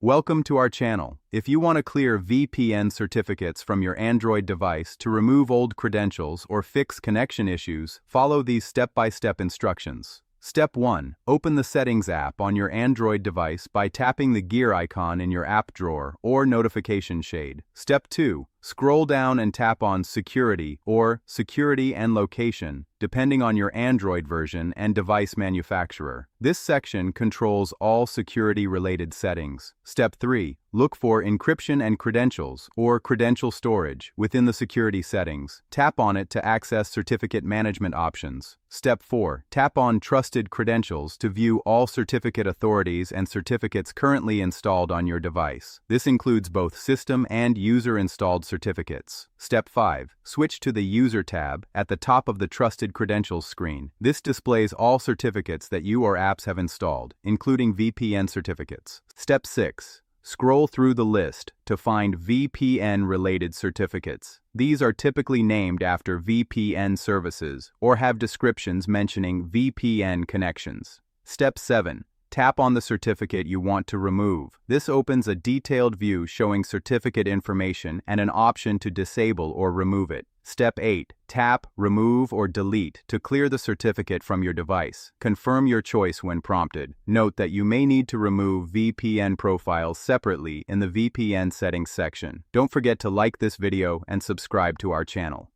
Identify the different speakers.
Speaker 1: Welcome to our channel. If you want to clear VPN certificates from your Android device to remove old credentials or fix connection issues, follow these step-by-step instructions. Step 1. Open the Settings app on your Android device by tapping the gear icon in your app drawer or notification shade. Step 2. Scroll down and tap on Security or Security and Location, depending on your Android version and device manufacturer. This section controls all security-related settings. Step 3. Look for Encryption and Credentials or Credential Storage within the security settings. Tap on it to access certificate management options. Step 4. Tap on Trusted Credentials to view all certificate authorities and certificates currently installed on your device. This includes both system and user-installed certificates. Step 5. Switch to the User tab at the top of the Trusted Credentials screen. This displays all certificates that you or apps have installed, including VPN certificates. Step 6. Scroll through the list to find VPN-related certificates. These are typically named after VPN services or have descriptions mentioning VPN connections. Step 7. Tap on the certificate you want to remove. This opens a detailed view showing certificate information and an option to disable or remove it. Step 8. Tap, remove, or delete to clear the certificate from your device. Confirm your choice when prompted. Note that you may need to remove VPN profiles separately in the VPN settings section. Don't forget to like this video and subscribe to our channel.